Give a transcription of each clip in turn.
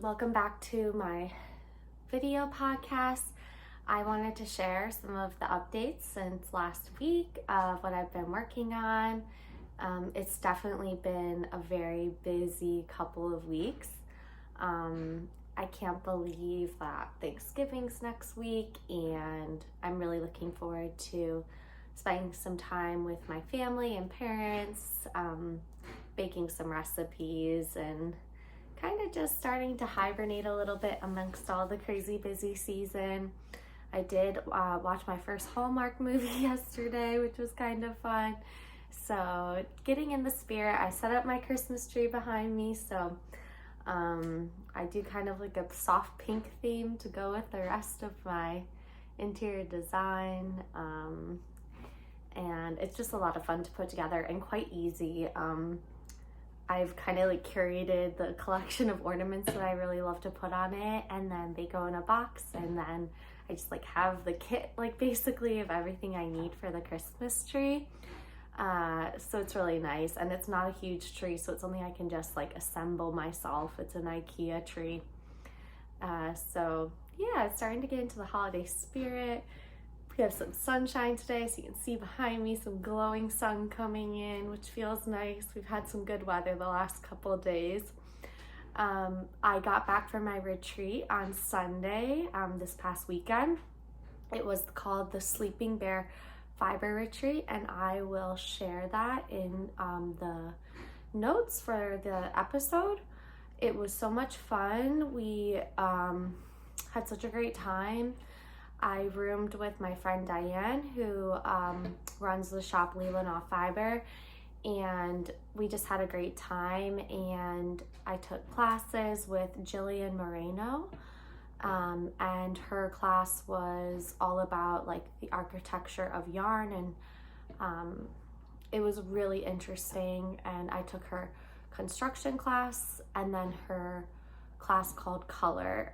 Welcome back to my video podcast. I wanted to share some of the updates since last week of what I've been working on. It's definitely been a very busy couple of weeks. I can't believe that Thanksgiving's next week, and I'm really looking forward to spending some time with my family and parents, baking some recipes, and kind of just starting to hibernate a little bit amongst all the crazy busy season. I did watch my first Hallmark movie yesterday, which was kind of fun. So getting in the spirit, I set up my Christmas tree behind me. So I do kind of like a soft pink theme to go with the rest of my interior design. And it's just a lot of fun to put together and quite easy. I've kind of like curated the collection of ornaments that I really love to put on it, and then they go in a box, and then I just like have the kit like basically of everything I need for the Christmas tree. So it's really nice, and it's not a huge tree, so it's something I can just like assemble myself. It's an IKEA tree. So yeah, it's starting to get into the holiday spirit. We have some sunshine today, so you can see behind me some glowing sun coming in, which feels nice. We've had some good weather the last couple of days. I got back from my retreat on Sunday, this past weekend. It was called the Sleeping Bear Fiber Retreat, and I will share that in the notes for the episode. It was so much fun. We had such a great time. I roomed with my friend Diane, who runs the shop Leelanau Fiber, and we just had a great time. And I took classes with Jillian Morenos, and her class was all about like the architecture of yarn, and it was really interesting. And I took her construction class and then her class called color.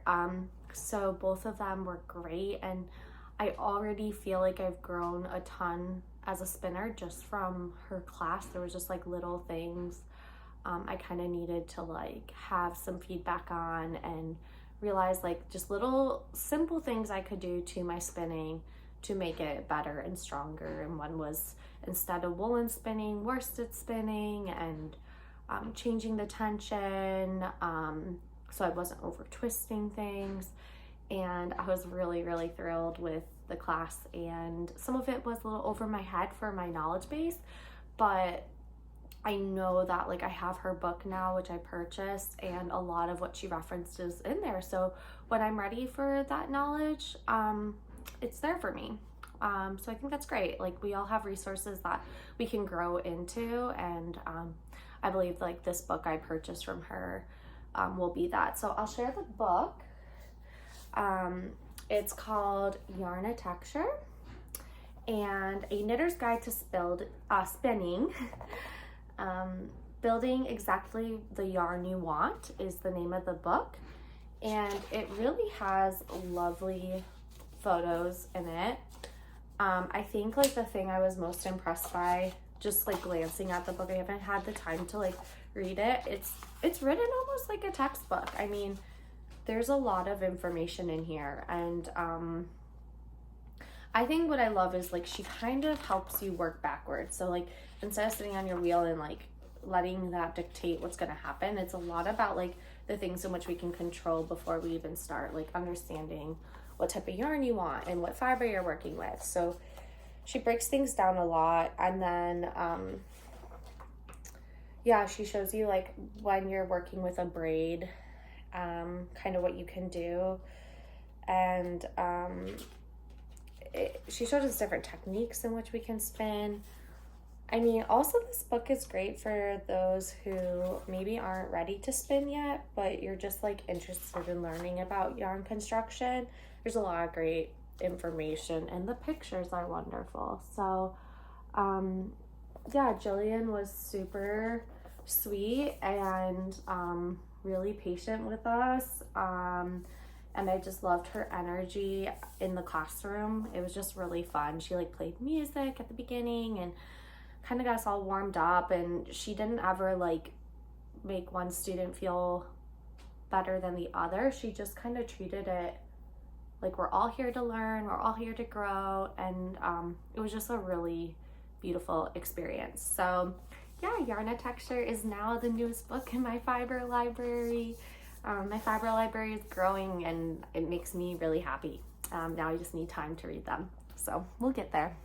So both of them were great, and I already feel like I've grown a ton as a spinner just from her class. There was just like little things I kind of needed to like have some feedback on, and realize like just little simple things I could do to my spinning to make it better and stronger. And one was, instead of woolen spinning, worsted spinning, and changing the tension, so I wasn't over twisting things. And I was really, really thrilled with the class, and some of it was a little over my head for my knowledge base, but I know that like I have her book now, which I purchased, and a lot of what she referenced is in there. So when I'm ready for that knowledge, it's there for me. So I think that's great. Like, we all have resources that we can grow into, and I believe like this book I purchased from her will be that. So I'll share the book. It's called Yarn-a-Texture, and A Knitter's Guide to Spinning. Building Exactly the Yarn You Want is the name of the book, and it really has lovely photos in it. I think like the thing I was most impressed by, just like glancing at the book, I haven't had the time to like read it. It's written almost like a textbook. I mean, there's a lot of information in here, and I think what I love is like she kind of helps you work backwards. So like, instead of sitting on your wheel and like letting that dictate what's going to happen, it's a lot about like the things in which we can control before we even start, like understanding what type of yarn you want and what fiber you're working with. So she breaks things down a lot, and then yeah, she shows you like when you're working with a braid, kind of what you can do. And she showed us different techniques in which we can spin. I mean, also this book is great for those who maybe aren't ready to spin yet, but you're just like interested in learning about yarn construction. There's a lot of great information, and the pictures are wonderful. So yeah, Jillian was super sweet and really patient with us, and I just loved her energy in the classroom. It was just really fun. She like played music at the beginning and kind of got us all warmed up, and she didn't ever like make one student feel better than the other. She just kind of treated it like we're all here to learn, we're all here to grow, and it was just a really beautiful experience. So yeah, Yarn Texture is now the newest book in my fiber library. My fiber library is growing and it makes me really happy. Now I just need time to read them. So we'll get there.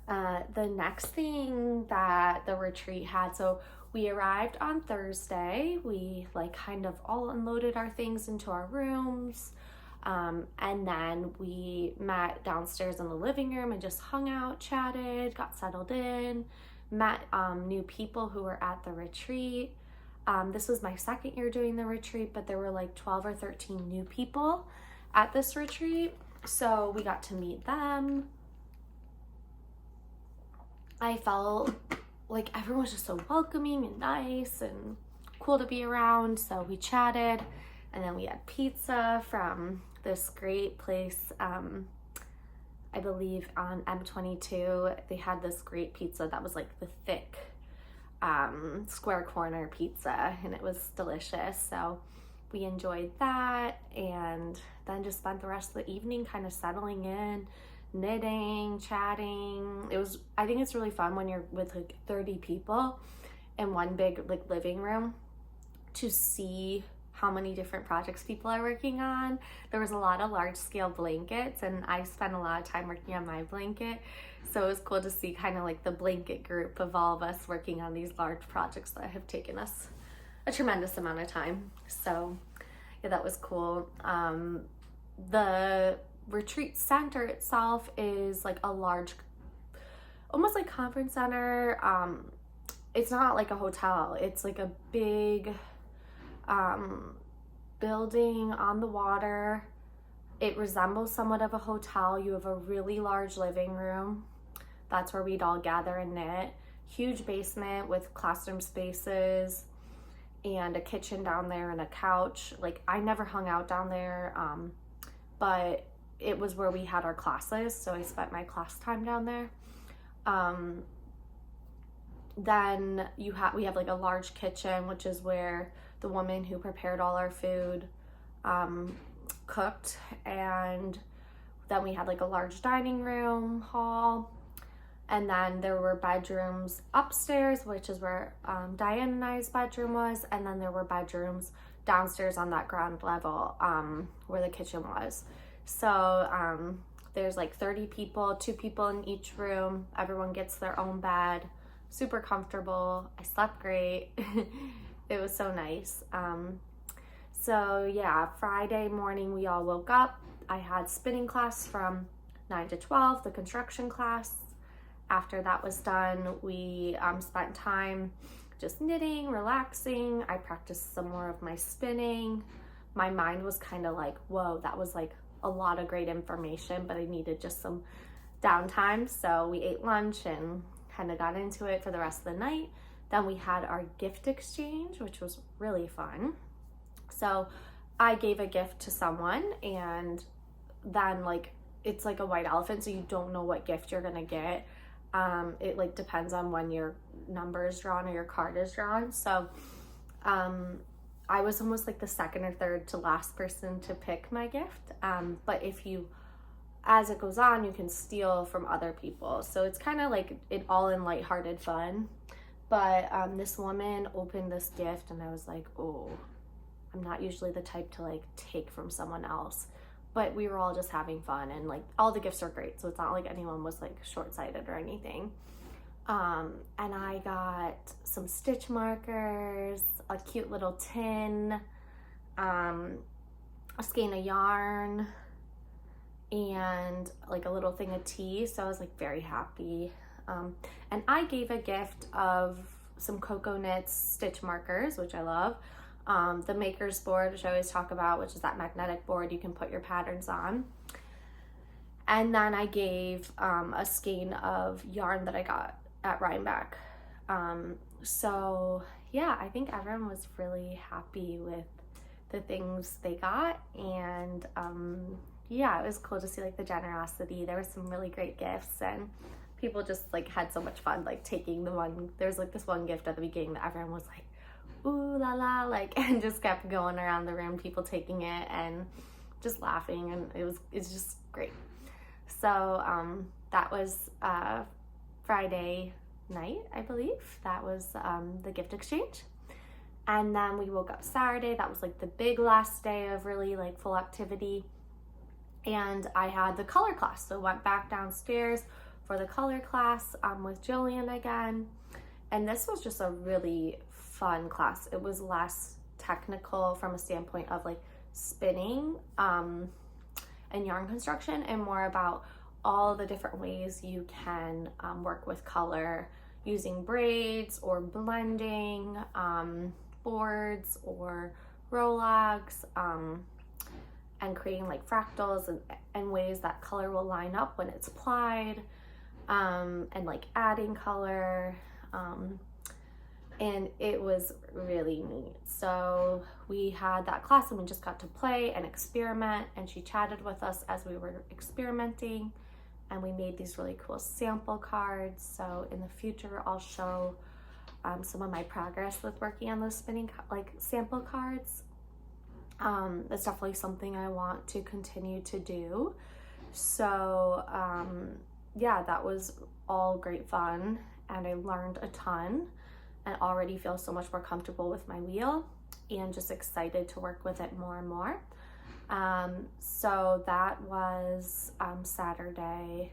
The next thing that the retreat had, so we arrived on Thursday. We like kind of all unloaded our things into our rooms. And then we met downstairs in the living room and just hung out, chatted, got settled in, met new people who were at the retreat. This was my second year doing the retreat, but there were like 12 or 13 new people at this retreat. So we got to meet them. I felt like everyone was just so welcoming and nice and cool to be around. So we chatted, and then we had pizza from this great place. I believe on M22, they had this great pizza that was like the thick square corner pizza, and it was delicious. So we enjoyed that, and then just spent the rest of the evening kind of settling in, knitting, chatting. I think it's really fun when you're with like 30 people in one big like living room to see how many different projects people are working on. There was a lot of large scale blankets, and I spent a lot of time working on my blanket. So it was cool to see kind of like the blanket group of all of us working on these large projects that have taken us a tremendous amount of time. So yeah, that was cool. The retreat center itself is like a large, almost like conference center. It's not like a hotel. It's like a big building on the water. It resembles somewhat of a hotel. You have a really large living room. That's where we'd all gather and knit. Huge basement with classroom spaces and a kitchen down there and a couch. Like, I never hung out down there, but it was where we had our classes, so I spent my class time down there. Then we have like a large kitchen, which is where the woman who prepared all our food cooked, and then we had like a large dining room hall, and then there were bedrooms upstairs, which is where Diane and I's bedroom was, and then there were bedrooms downstairs on that ground level where the kitchen was. So there's like 30 people, 2 people in each room. Everyone gets their own bed. Super comfortable. I slept great. It was so nice. So yeah, Friday morning we all woke up. I had spinning class from 9 to 12, the construction class. After that was done, we spent time just knitting, relaxing. I practiced some more of my spinning. My mind was kind of like, whoa, that was like a lot of great information, but I needed just some downtime. So we ate lunch and kind of got into it for the rest of the night. Then we had our gift exchange, which was really fun. So I gave a gift to someone, and then like it's like a white elephant, so you don't know what gift you're gonna get. It like depends on when your number is drawn or your card is drawn. So I was almost like the second or third to last person to pick my gift. But if you, as it goes on, you can steal from other people. So it's kind of like it all in lighthearted fun. But this woman opened this gift, and I was like, oh, I'm not usually the type to like take from someone else. But we were all just having fun, and like all the gifts are great. So it's not like anyone was like short-sighted or anything. And I got some stitch markers, a cute little tin, a skein of yarn, and like a little thing of tea. So I was like very happy. And I gave a gift of some Cocoa Knits stitch markers, which I love. The maker's board, which I always talk about, which is that magnetic board you can put your patterns on. And then I gave a skein of yarn that I got at Rhinebeck. So yeah, I think everyone was really happy with the things they got. And yeah, it was cool to see like the generosity. There were some really great gifts, and people just like had so much fun like taking the one. There's like this one gift at the beginning that everyone was like, ooh la la, like, and just kept going around the room, people taking it and just laughing, and it's just great. So that was Friday night, I believe. That was the gift exchange. And then we woke up Saturday. That was like the big last day of really like full activity. And I had the color class. So went back downstairs for the color class with Jillian again. And this was just a really fun class. It was less technical from a standpoint of like spinning and yarn construction, and more about all the different ways you can work with color using braids or blending, boards or rolags, and creating like fractals and ways that color will line up when it's applied, and like adding color, and it was really neat. So we had that class and we just got to play and experiment, and she chatted with us as we were experimenting, and we made these really cool sample cards. So in the future I'll show some of my progress with working on those spinning like sample cards. It's definitely something I want to continue to do. So yeah, that was all great fun, and I learned a ton and already feel so much more comfortable with my wheel and just excited to work with it more and more. So that was Saturday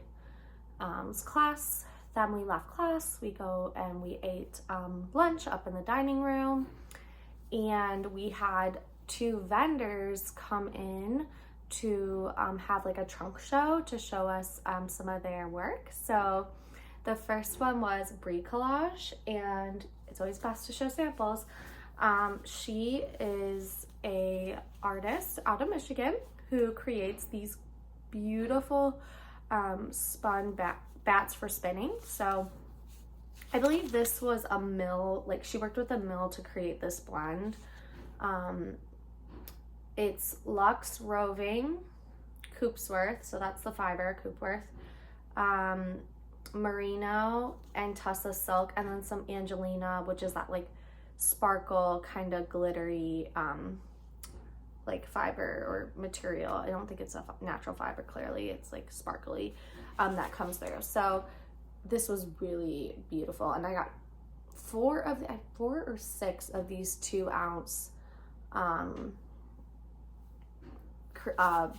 class. Then we left class, we go and we ate lunch up in the dining room, and we had 2 vendors come in to have like a trunk show to show us some of their work. So the first one was bricolage, and it's always best to show samples. She is a artist out of Michigan who creates these beautiful spun bats for spinning. So I believe this was a mill, like she worked with a mill to create this blend. It's Luxe Roving, Coopsworth, so that's the fiber, Coopworth, Merino and Tussa Silk, and then some Angelina, which is that like sparkle kind of glittery like fiber or material. I don't think it's a natural fiber, clearly it's like sparkly that comes through. So this was really beautiful, and I got 4 or 6 of these 2-ounce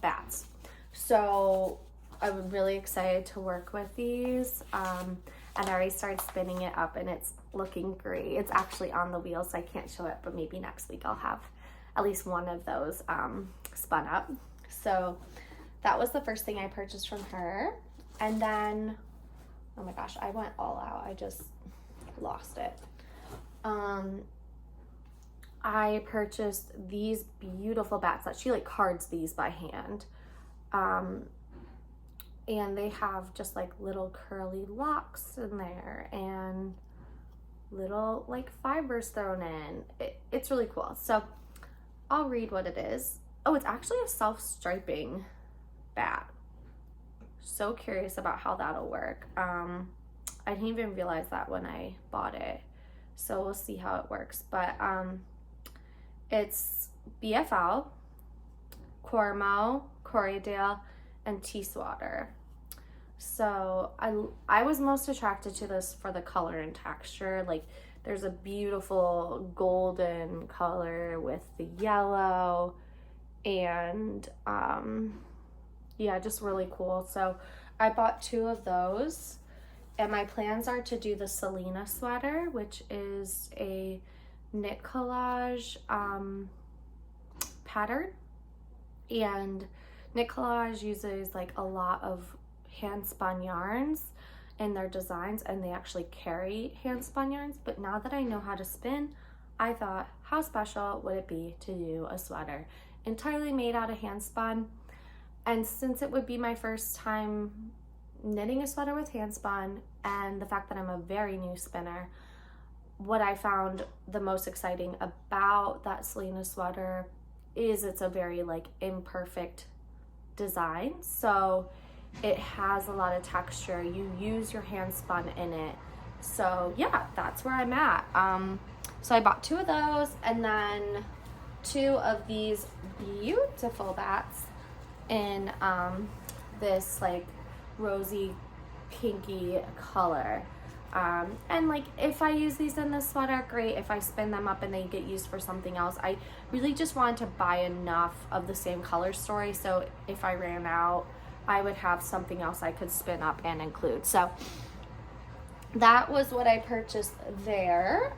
bats. So I'm really excited to work with these, and I already started spinning it up, and it's looking great. It's actually on the wheel, so I can't show it, but maybe next week I'll have at least one of those spun up. So that was the first thing I purchased from her. And then, oh my gosh, I went all out. I just lost it. I purchased these beautiful bats that she like cards these by hand. And they have just like little curly locks in there and little like fibers thrown in. It's really cool. So I'll read what it is. Oh, it's actually a self-striping bat. So curious about how that'll work. I didn't even realize that when I bought it. So we'll see how it works. But it's BFL, Cormo, Corriedale, and Teeswater. So I was most attracted to this for the color and texture. Like there's a beautiful golden color with the yellow, and yeah, just really cool. So I bought 2 of those, and my plans are to do the Selena sweater, which is a knit collage pattern. And knit collage uses like a lot of hand spun yarns in their designs, and they actually carry hand spun yarns. But now that I know how to spin, I thought, how special would it be to do a sweater entirely made out of hand spun? And since it would be my first time knitting a sweater with hand spun, and the fact that I'm a very new spinner, what I found the most exciting about that Selena sweater is it's a very like imperfect design. So it has a lot of texture. You use your hand spun in it. So yeah, that's where I'm at. So I bought 2 of those, and then 2 of these beautiful bats in this like rosy pinky color. And like if I use these in the sweater, great. If I spin them up and they get used for something else, I really just wanted to buy enough of the same color story, so if I ran out, I would have something else I could spin up and include. So that was what I purchased there.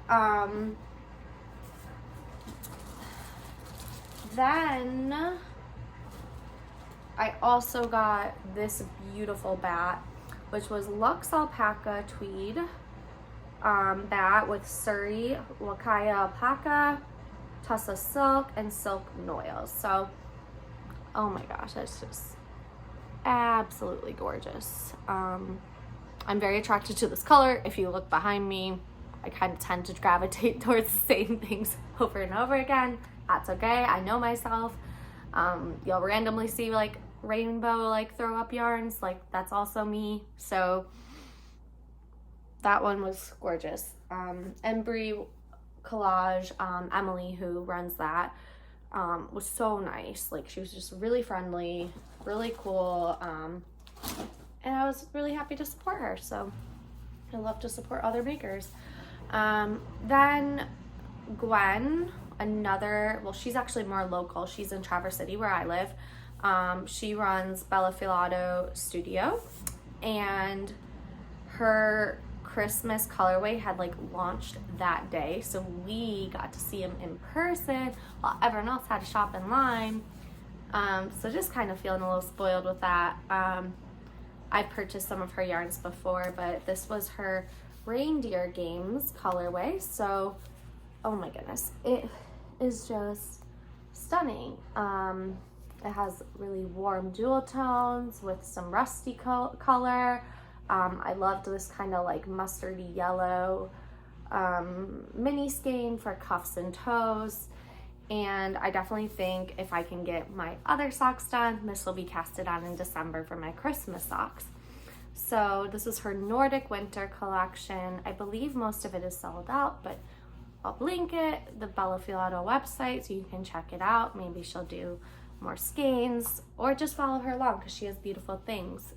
Then I also got this beautiful bat, which was Luxe Alpaca Tweed bat with Surrey, Wakaya Alpaca, Tussa Silk, and Silk Noils. So, oh my gosh, that's just absolutely gorgeous. I'm very attracted to this color. If you look behind me, I kind of tend to gravitate towards the same things over and over again. That's okay, I know myself. You'll randomly see like rainbow like throw up yarns, like that's also me. So that one was gorgeous. And Brie Collage, Emily, who runs that, was so nice. Like she was just really friendly, really cool, and I was really happy to support her. So I love to support other makers. Then Gwen, well, she's actually more local. She's in Traverse City where I live. She runs Bella Filato Studio, and her Christmas colorway had like launched that day, so we got to see him in person while everyone else had to shop in line. So just kind of feeling a little spoiled with that. I purchased some of her yarns before, but this was her Reindeer Games colorway, so oh my goodness, it is just stunning. It has really warm jewel tones with some rusty color. I loved this kind of like mustardy yellow mini skein for cuffs and toes. And I definitely think if I can get my other socks done, this will be casted on in December for my Christmas socks. So this is her Nordic Winter collection. I believe most of it is sold out, but I'll link it, the Bella Filato website, so you can check it out. Maybe she'll do more skeins, or just follow her along because she has beautiful things.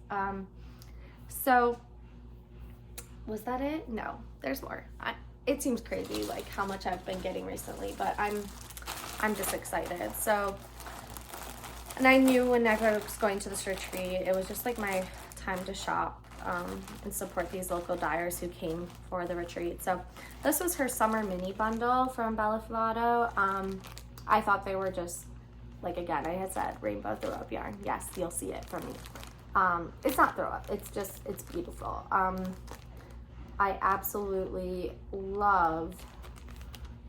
So was that it? No, there's more. It seems crazy like how much I've been getting recently, but I'm just excited. So, and I knew whenever I was going to this retreat, it was just like my time to shop and support these local dyers who came for the retreat. So this was her summer mini bundle from Bella Filato. I thought they were just, like again, I had said, rainbow throw up yarn. Yes, you'll see it from me. It's not throw up, it's just, it's beautiful. I absolutely love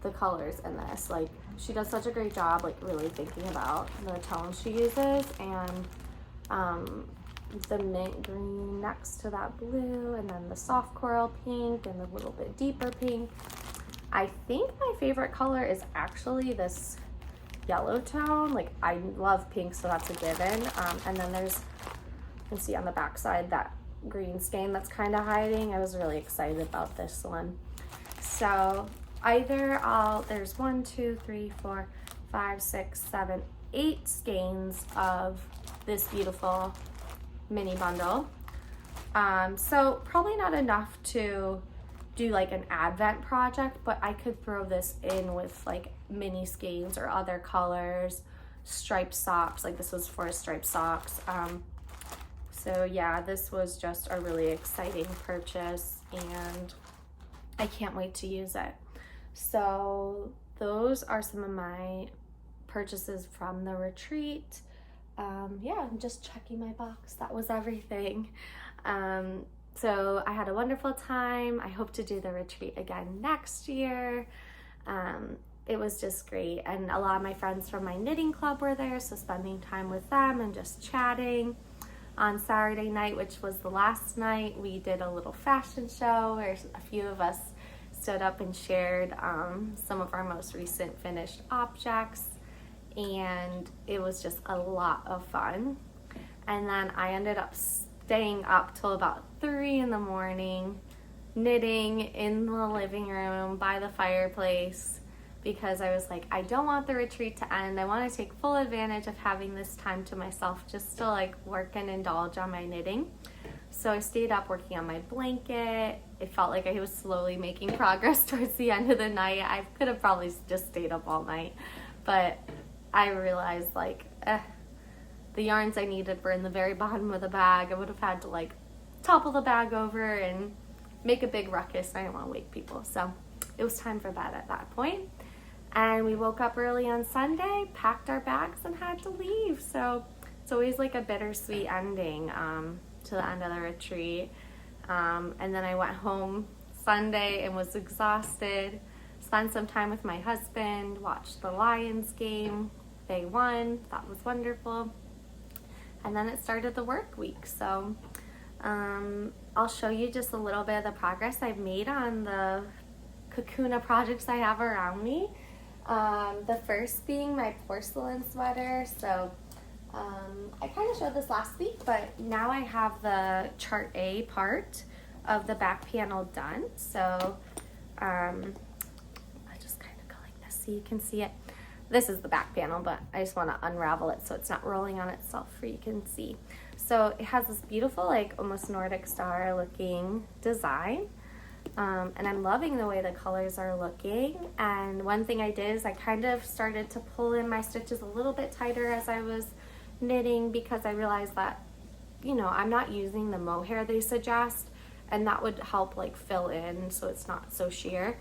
the colors in this. Like, she does such a great job, like really thinking about the tones she uses, and the mint green next to that blue, and then the soft coral pink and the little bit deeper pink. I think my favorite color is actually this yellow tone. Like, I love pink, so that's a given. And then there's, you can see on the back side that green skein that's kind of hiding. I was really excited about this one. So either there's 1, 2, 3, 4, 5, 6, 7, 8 skeins of this beautiful mini bundle. So probably not enough to do like an advent project, but I could throw this in with like mini skeins or other colors, striped socks. Like this was for striped socks. So yeah, this was just a really exciting purchase, and I can't wait to use it. So those are some of my purchases from the retreat. Yeah, I'm just checking my box. That was everything. So I had a wonderful time. I hope to do the retreat again next year. It was just great. And a lot of my friends from my knitting club were there, so spending time with them and just chatting. On Saturday night, which was the last night, we did a little fashion show where a few of us stood up and shared some of our most recent finished objects, and it was just a lot of fun. And then I ended up staying up till about 3 in the morning knitting in the living room by the fireplace because I was like, I don't want the retreat to end. I want to take full advantage of having this time to myself just to like work and indulge on my knitting. So I stayed up working on my blanket. It felt like I was slowly making progress towards the end of the night. I could have probably just stayed up all night, but I realized like, the yarns I needed were in the very bottom of the bag. I would have had to like topple the bag over and make a big ruckus. I didn't want to wake people. So it was time for bed at that point. And we woke up early on Sunday, packed our bags, and had to leave. So it's always like a bittersweet ending to the end of the retreat. And then I went home Sunday and was exhausted. Spent some time with my husband, watched the Lions game. They won. That was wonderful. And then it started the work week. So I'll show you just a little bit of the progress I've made on the Kakuna projects I have around me. The first being my porcelain sweater. So I kind of showed this last week, but now I have the chart A part of the back panel done. So I just kind of go like this so you can see it. This is the back panel, but I just want to unravel it so it's not rolling on itself for you can see. So it has this beautiful, like almost Nordic star looking design. And I'm loving the way the colors are looking. And one thing I did is I kind of started to pull in my stitches a little bit tighter as I was knitting because I realized that, you know, I'm not using the mohair they suggest, and that would help like fill in so it's not so sheer.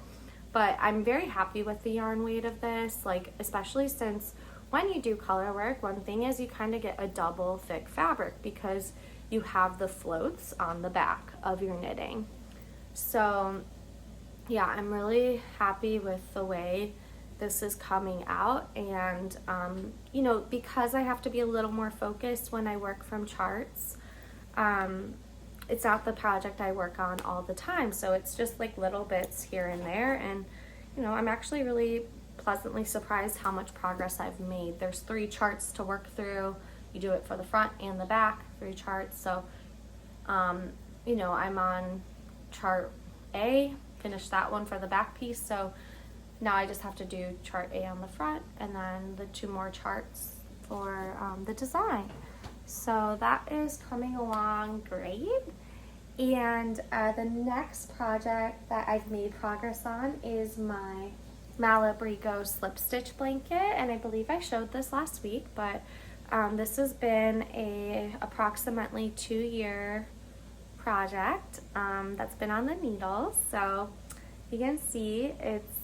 But I'm very happy with the yarn weight of this, like especially since when you do color work, one thing is you kind of get a double thick fabric because you have the floats on the back of your knitting. So yeah, I'm really happy with the way this is coming out. And you know, because I have to be a little more focused when I work from charts, it's not the project I work on all the time, so it's just like little bits here and there. And you know, I'm actually really pleasantly surprised how much progress I've made. There's 3 charts to work through. You do it for the front and the back, 3 charts. So you know, I'm on chart A, finished that one for the back piece, so now I just have to do chart A on the front and then the 2 more charts for the design. So that is coming along great. And the next project that I've made progress on is my Malabrigo slip stitch blanket, and I believe I showed this last week, but this has been a approximately 2-year project that's been on the needles. So you can see it's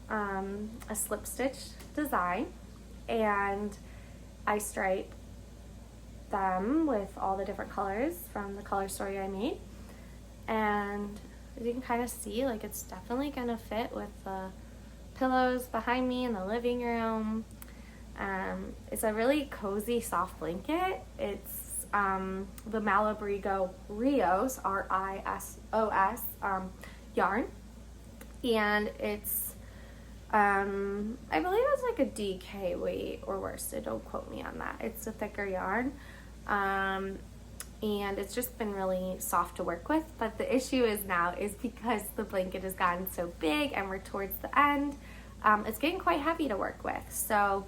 a slip stitch design, and I stripe them with all the different colors from the color story I made. And as you can kind of see, like it's definitely gonna fit with the pillows behind me in the living room. It's a really cozy, soft blanket. It's the Malabrigo Rios, R-I-S-O-S yarn, and it's I believe it's like a DK weight or worse, so don't quote me on that. It's a thicker yarn, and it's just been really soft to work with. But the issue is now is because the blanket has gotten so big and we're towards the end, it's getting quite heavy to work with. So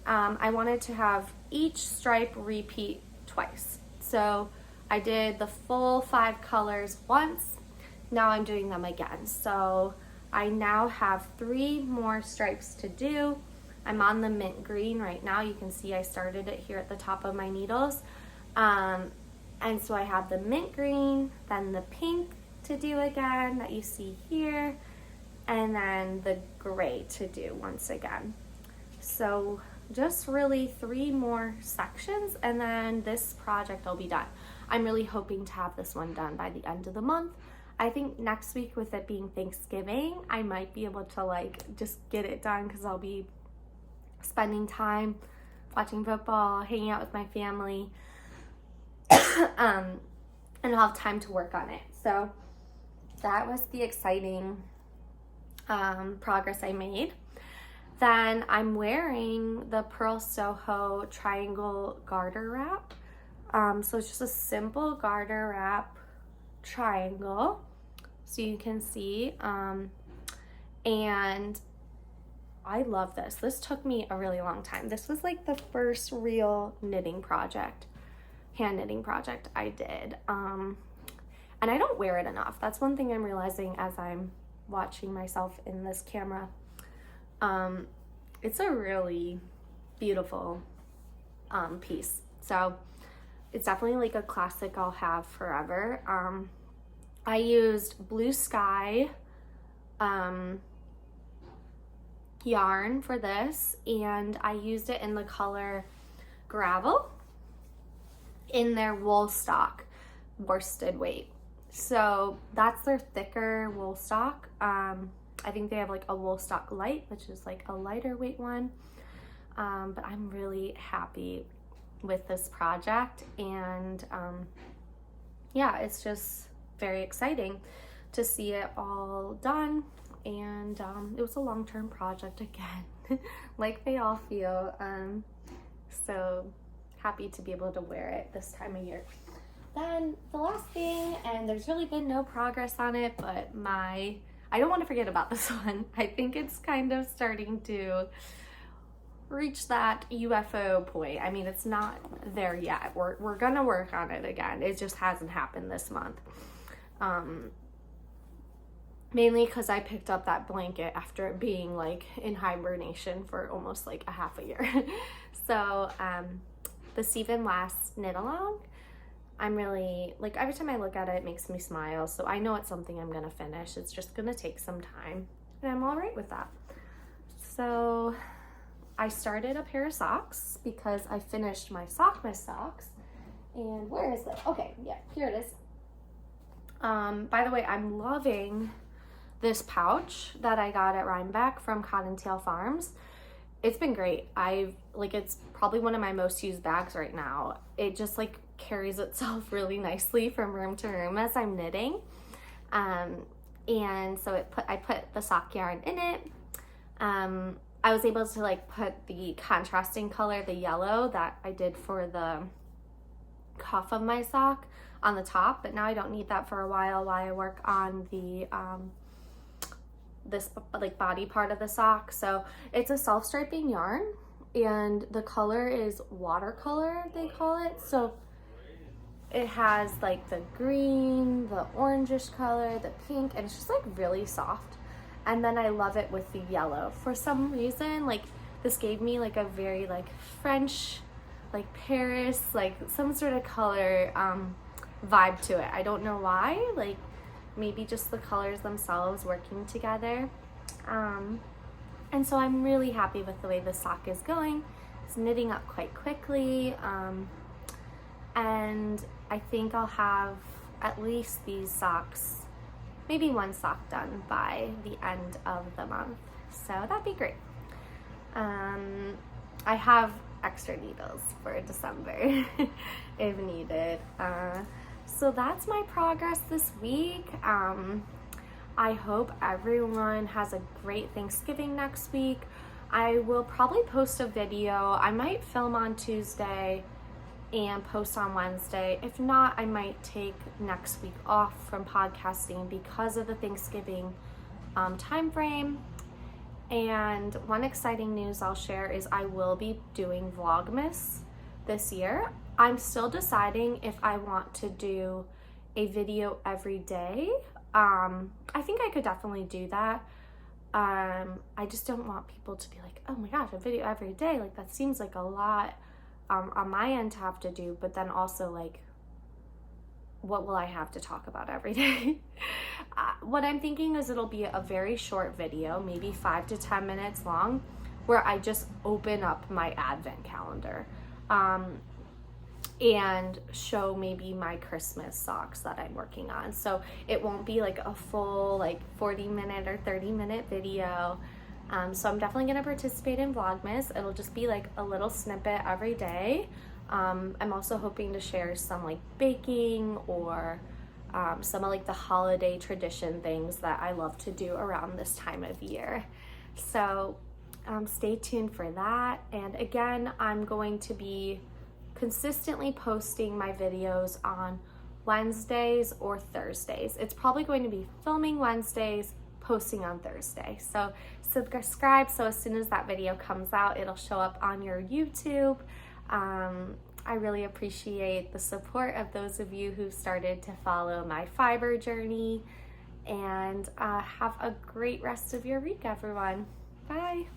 I wanted to have each stripe repeat twice. So I did the full 5 colors once. Now I'm doing them again. So I now have 3 more stripes to do. I'm on the mint green right now. You can see I started it here at the top of my needles. And so I have the mint green, then the pink to do again that you see here, and then the gray to do once again. So just really 3 more sections, and then this project will be done. I'm really hoping to have this one done by the end of the month. I think next week, with it being Thanksgiving, I might be able to like just get it done because I'll be spending time watching football, hanging out with my family, and I'll have time to work on it. So that was the exciting progress I made. Then I'm wearing the Pearl Soho triangle garter wrap. So it's just a simple garter wrap triangle. so you can see. And I love this. This took me a really long time. This was like the first real knitting project, hand knitting project I did. And I don't wear it enough. That's one thing I'm realizing as I'm watching myself in this camera. It's a really beautiful piece. So it's definitely like a classic I'll have forever. I used Blue Sky yarn for this, and I used it in the color Gravel in their wool stock worsted weight. So that's their thicker wool stock. I think they have like a wool stock light, which is like a lighter weight one. But I'm really happy with this project, and yeah, it's just very exciting to see it all done. And it was a long-term project again, like they all feel. So happy to be able to wear it this time of year. Then the last thing, and there's really been no progress on it, but I don't want to forget about this one. I think it's kind of starting to reach that UFO point. I mean, it's not there yet. We're gonna work on it again. It just hasn't happened this month. Mainly because I picked up that blanket after it being like in hibernation for almost like a half a year. So the Stephen West knit along, I'm really like, every time I look at it, it makes me smile. So I know it's something I'm gonna finish. It's just gonna take some time, and I'm all right with that. So I started a pair of socks because I finished my Sockmas socks. And where is it? Okay, yeah, here it is. By the way, I'm loving this pouch that I got at Rhinebeck from Cottontail Farms. It's been great. It's probably one of my most used bags right now. It just like carries itself really nicely from room to room as I'm knitting. And so I put the sock yarn in it. I was able to like put the contrasting color, the yellow that I did for the cuff of my sock on the top, but now I don't need that for a while I work on the this like body part of the sock. So it's a self-striping yarn, and the color is watercolor, they call it. So it has like the green, the orangish color, the pink, and it's just like really soft. And then I love it with the yellow. For some reason, like this gave me like a very like French, like Paris, like some sort of color vibe to it. I don't know why, like maybe just the colors themselves working together. And so I'm really happy with the way the sock is going. It's knitting up quite quickly. And I think I'll have at least these socks, maybe one sock done by the end of the month. So that'd be great. I have extra needles for December if needed. So that's my progress this week. I hope everyone has a great Thanksgiving next week. I will probably post a video. I might film on Tuesday and post on Wednesday. If not, I might take next week off from podcasting because of the Thanksgiving time frame. And one exciting news I'll share is I will be doing Vlogmas this year. I'm still deciding if I want to do a video every day. I think I could definitely do that. I just don't want people to be like, oh my gosh, a video every day. Like that seems like a lot on my end to have to do, but then also like, what will I have to talk about every day? What I'm thinking is it'll be a very short video, maybe 5 to 10 minutes long, where I just open up my advent calendar and show maybe my Christmas socks that I'm working on. So it won't be like a full like 40-minute or 30-minute video. So I'm definitely gonna participate in Vlogmas. It'll just be like a little snippet every day. I'm also hoping to share some like baking or some of like the holiday tradition things that I love to do around this time of year. So stay tuned for that. And again, I'm going to be consistently posting my videos on Wednesdays or Thursdays. It's probably going to be filming Wednesdays, posting on Thursday. So subscribe so as soon as that video comes out, it'll show up on your YouTube. I really appreciate the support of those of you who started to follow my fiber journey, and have a great rest of your week, everyone. Bye.